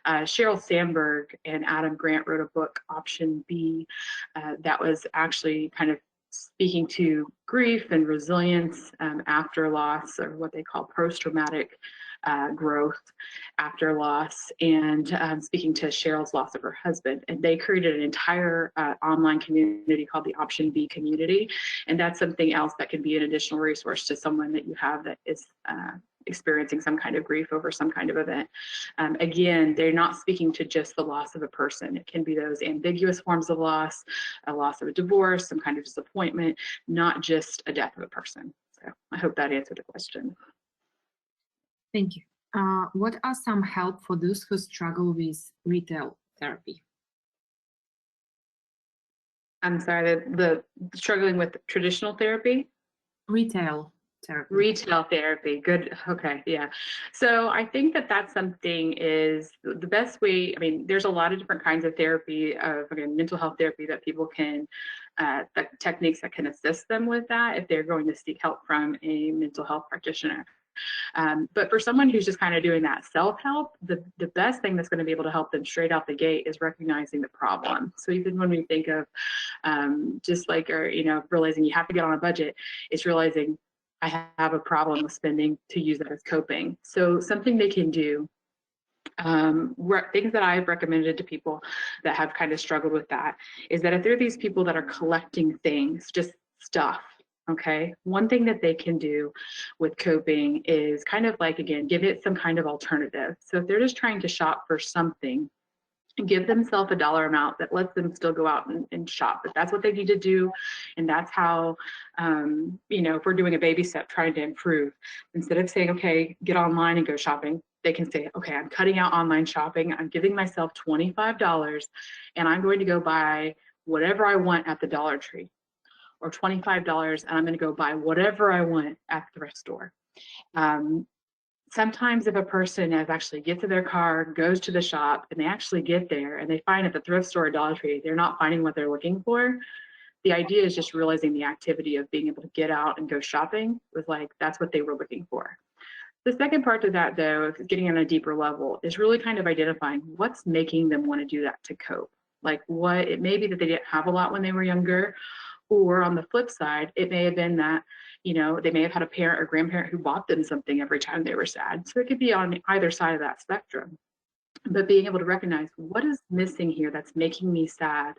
Speaker 2: Sheryl Sandberg and Adam Grant wrote a book, Option B, that was actually kind of speaking to grief and resilience after loss, or what they call post-traumatic growth after loss, and speaking to Cheryl's loss of her husband. And they created an entire online community called the Option B community. And that's something else that can be an additional resource to someone that you have that is experiencing some kind of grief over some kind of event. Again, they're not speaking to just the loss of a person. It can be those ambiguous forms of loss, a loss of a divorce, some kind of disappointment, not just a death of a person. So I hope that answered the question.
Speaker 3: Thank you. What are some help for those who struggle with retail therapy?
Speaker 2: I'm sorry, the struggling with traditional therapy?
Speaker 3: Retail therapy.
Speaker 2: Retail therapy, good, okay, yeah. So I think that that's something is the best way. I mean, there's a lot of different kinds of therapy, again, mental health therapy that people can, techniques that can assist them with that if they're going to seek help from a mental health practitioner. But for someone who's just kind of doing that self-help, the best thing that's going to be able to help them straight out the gate is recognizing the problem. So even when we think of just like, or, you know, realizing you have to get on a budget, it's realizing I have a problem with spending, to use that as coping. So something they can do, things that I've recommended to people that have kind of struggled with that, is that if there are these people that are collecting things, just stuff, okay, one thing that they can do with coping is kind of like, again, give it some kind of alternative. So if they're just trying to shop for something, give themselves a dollar amount that lets them still go out and shop. But that's what they need to do. And that's how, you know, if we're doing a baby step trying to improve, instead of saying, okay, get online and go shopping, they can say, okay, I'm cutting out online shopping. I'm giving myself $25 and I'm going to go buy whatever I want at the Dollar Tree, or $25 and I'm going to go buy whatever I want at the thrift store. Sometimes if a person has actually gets to their car, goes to the shop, and they actually get there and they find at the thrift store or Dollar Tree, they're not finding what they're looking for. The idea is just realizing the activity of being able to get out and go shopping was like, that's what they were looking for. The second part to that, though, is getting on a deeper level, is really kind of identifying what's making them want to do that to cope. Like what, it may be that they didn't have a lot when they were younger, or on the flip side, it may have been that, you know, they may have had a parent or grandparent who bought them something every time they were sad. So it could be on either side of that spectrum. But being able to recognize what is missing here that's making me sad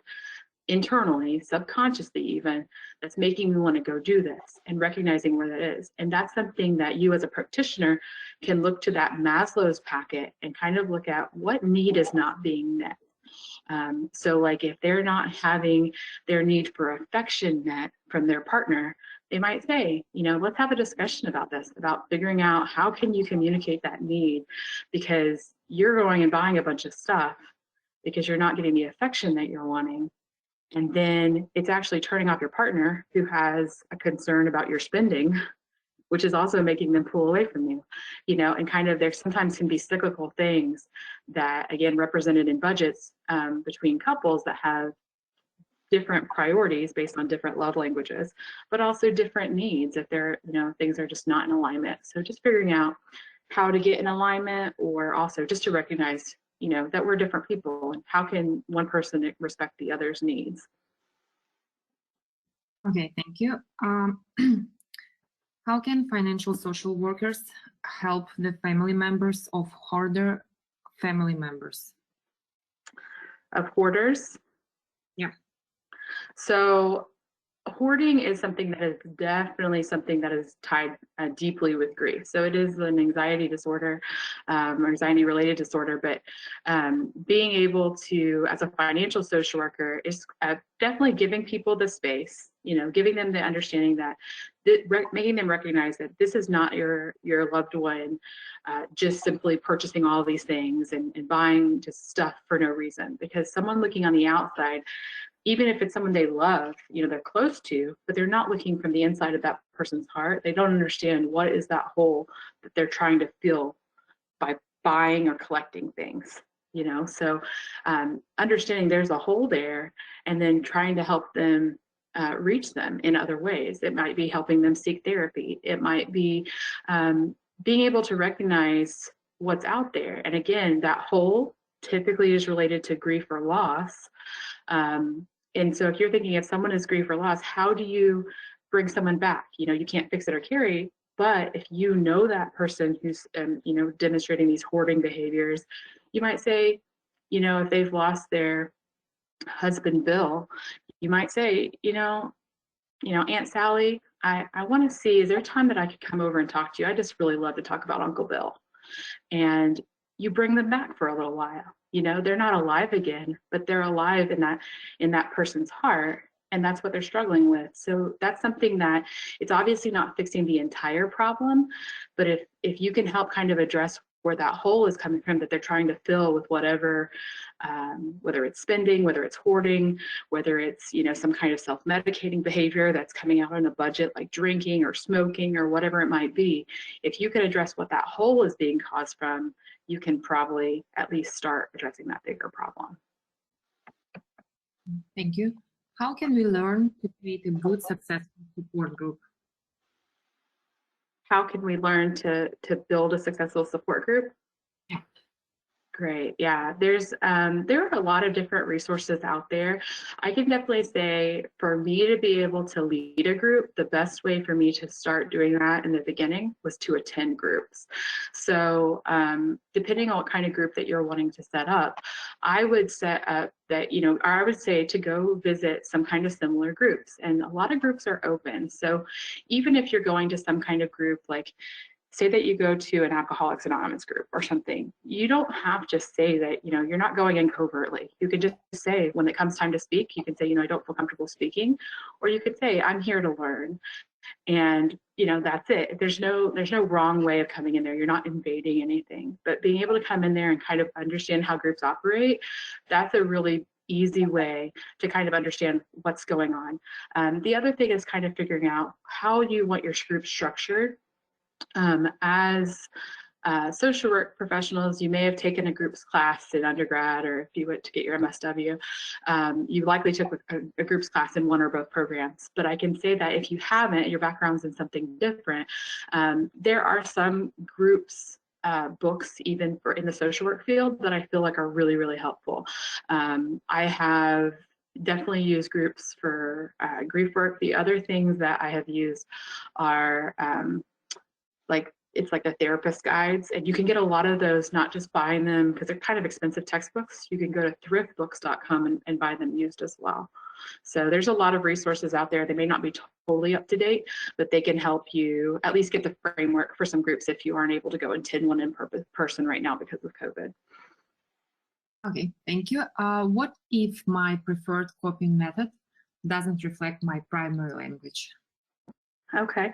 Speaker 2: internally, subconsciously even, that's making me want to go do this, and recognizing where that is. And that's something that you as a practitioner can look to that Maslow's packet and kind of look at what need is not being met. So like if they're not having their need for affection met from their partner, they might say, you know, let's have a discussion about this, about figuring out how can you communicate that need, because you're going and buying a bunch of stuff because you're not getting the affection that you're wanting. And then it's actually turning off your partner who has a concern about your spending, which is also making them pull away from you, you know, and kind of there sometimes can be cyclical things that, again, represented in budgets between couples that have different priorities based on different love languages, but also different needs if they're, you know, things are just not in alignment. So just figuring out how to get in alignment, or also just to recognize, you know, that we're different people and how can one person respect the other's needs.
Speaker 3: Okay, thank you. How can financial social workers help the family members of hoarder family members?
Speaker 2: Of hoarders?
Speaker 3: Yeah.
Speaker 2: So hoarding is something that is definitely something that is tied deeply with grief. So it is an anxiety disorder, or anxiety related disorder, but being able to, as a financial social worker, is definitely giving people the space, you know, giving them the understanding that, making them recognize that this is not your loved one just simply purchasing all these things and buying just stuff for no reason. Because someone looking on the outside, even if it's someone they love, you know, they're close to, but they're not looking from the inside of that person's heart. They don't understand what is that hole that they're trying to fill by buying or collecting things, you know? So understanding there's a hole there, and then trying to help them reach them in other ways. It might be helping them seek therapy. It might be being able to recognize what's out there. And again, that hole typically is related to grief or loss. And so if you're thinking if someone is grief or loss, how do you bring someone back? You know, you can't fix it or carry, but if you know that person who's, you know, demonstrating these hoarding behaviors, you might say, you know, if they've lost their husband, Bill, you might say, you know, Aunt Sally, I want to see, is there a time that I could come over and talk to you? I just really love to talk about Uncle Bill. And you bring them back for a little while. You know, they're not alive again, but they're alive in that person's heart, and that's what they're struggling with. So that's something that, it's obviously not fixing the entire problem, but if you can help kind of address where that hole is coming from that they're trying to fill with whatever, whether it's spending, whether it's hoarding, whether it's, you know, some kind of self-medicating behavior that's coming out on a budget like drinking or smoking or whatever it might be, if you can address what that hole is being caused from, you can probably at least start addressing that bigger problem.
Speaker 3: Thank you. How can we learn to create a good, successful support group?
Speaker 2: how can we learn to build a successful support group? Great. Yeah, there are a lot of different resources out there. I can definitely say for me to be able to lead a group, the best way for me to start doing that in the beginning was to attend groups. So depending on what kind of group that you're wanting to set up, I would set up that, or I would say to go visit some kind of similar groups. And a lot of groups are open. So even if you're going to some kind of group, like say that you go to an Alcoholics Anonymous group or something, you don't have to say that, you're not going in covertly. You can just say when it comes time to speak, you can say, I don't feel comfortable speaking, or you could say, I'm here to learn. And, that's it. There's no wrong way of coming in there. You're not invading anything, but being able to come in there and kind of understand how groups operate, that's a really easy way to kind of understand what's going on. The other thing is kind of figuring out how you want your group structured. As social work professionals, you may have taken a groups class in undergrad, or if you went to get your MSW, you likely took a groups class in one or both programs. But I can say that if you haven't, your background's in something different, there are some groups books even for in the social work field that I feel like are really, really helpful. I have definitely used groups for grief work. The other things that I have used are it's like a therapist guides, and you can get a lot of those, not just buying them because they're kind of expensive textbooks. You can go to thriftbooks.com and buy them used as well. So there's a lot of resources out there. They may not be totally up to date, but they can help you at least get the framework for some groups if you aren't able to go attend one in person right now because of COVID.
Speaker 3: Okay, thank you. What if my preferred coping method doesn't reflect my primary language?
Speaker 2: Okay.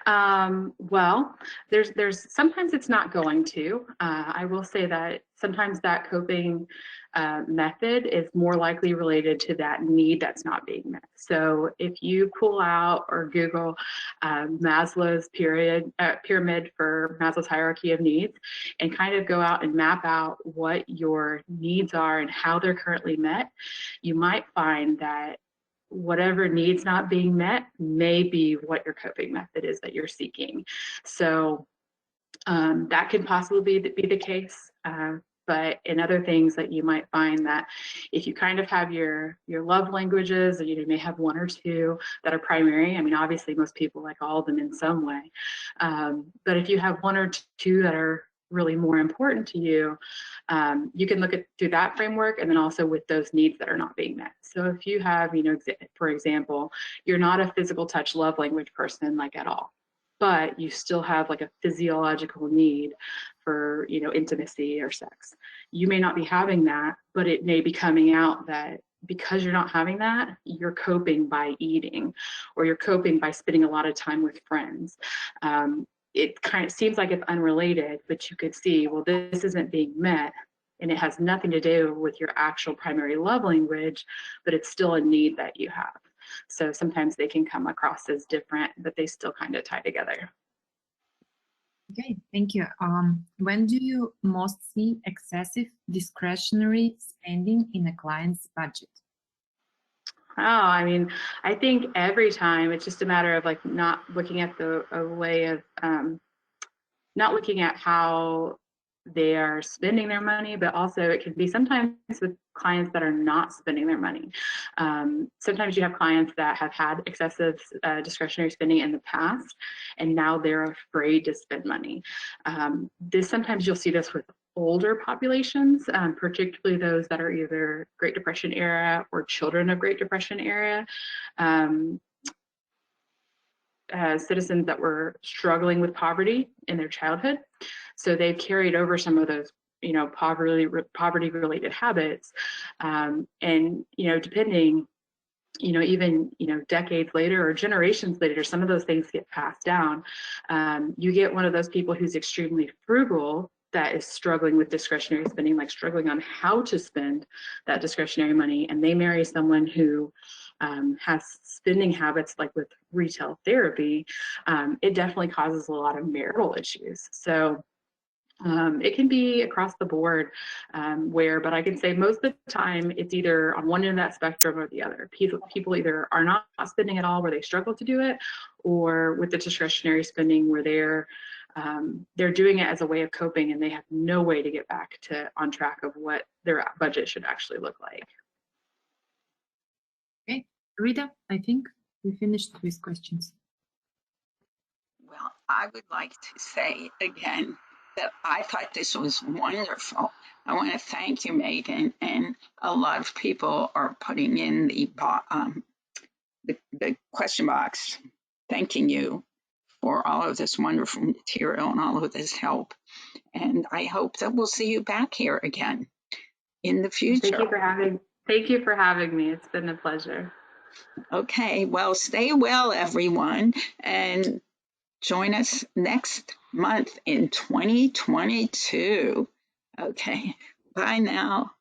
Speaker 2: Well, there's sometimes it's not going to. I will say that sometimes that coping method is more likely related to that need that's not being met. So if you pull out or Google Maslow's pyramid for Maslow's hierarchy of needs and kind of go out and map out what your needs are and how they're currently met, you might find that whatever needs not being met may be what your coping method is that you're seeking. So that could possibly be the case. But in other things that you might find that if you kind of have your love languages, or you may have one or two that are primary. I mean, obviously most people like all of them in some way. But if you have one or two that are really more important to you, you can look at through that framework, and then also with those needs that are not being met. So if you have, for example, you're not a physical touch love language person like at all, but you still have like a physiological need for, intimacy or sex. You may not be having that, but it may be coming out that because you're not having that, you're coping by eating, or you're coping by spending a lot of time with friends. It kind of seems like it's unrelated, but you could see, well, this isn't being met, and it has nothing to do with your actual primary love language, but it's still a need that you have. So sometimes they can come across as different, but they still kind of tie together.
Speaker 3: Okay, thank you. When do you most see excessive discretionary spending in a client's budget?
Speaker 2: Oh, I mean, I think every time it's just a matter of like not looking at a way of not looking at how they are spending their money, but also it can be sometimes with clients that are not spending their money. Sometimes you have clients that have had excessive discretionary spending in the past, and now they're afraid to spend money. Sometimes you'll see this with older populations, particularly those that are either Great Depression era or children of Great Depression era. Citizens that were struggling with poverty in their childhood. So they've carried over some of those, poverty-related habits. And, depending, even, decades later or generations later, some of those things get passed down. You get one of those people who's extremely frugal that is struggling with discretionary spending, like struggling on how to spend that discretionary money, and they marry someone who has spending habits like with retail therapy, it definitely causes a lot of marital issues. So It can be across the board but I can say most of the time it's either on one end of that spectrum or the other. People either are not spending at all where they struggle to do it, or with the discretionary spending where they're doing it as a way of coping and they have no way to get back to on track of what their budget should actually look like.
Speaker 3: Okay, Rita, I think we finished with questions.
Speaker 1: Well, I would like to say again that I thought this was wonderful. I want to thank you, Megan, and a lot of people are putting in the question box, thanking you for all of this wonderful material and all of this help. And I hope that we'll see you back here again in the future.
Speaker 2: Thank you for having me. It's been a pleasure.
Speaker 1: Okay, well, stay well, everyone, and join us next month in 2022. Okay, bye now.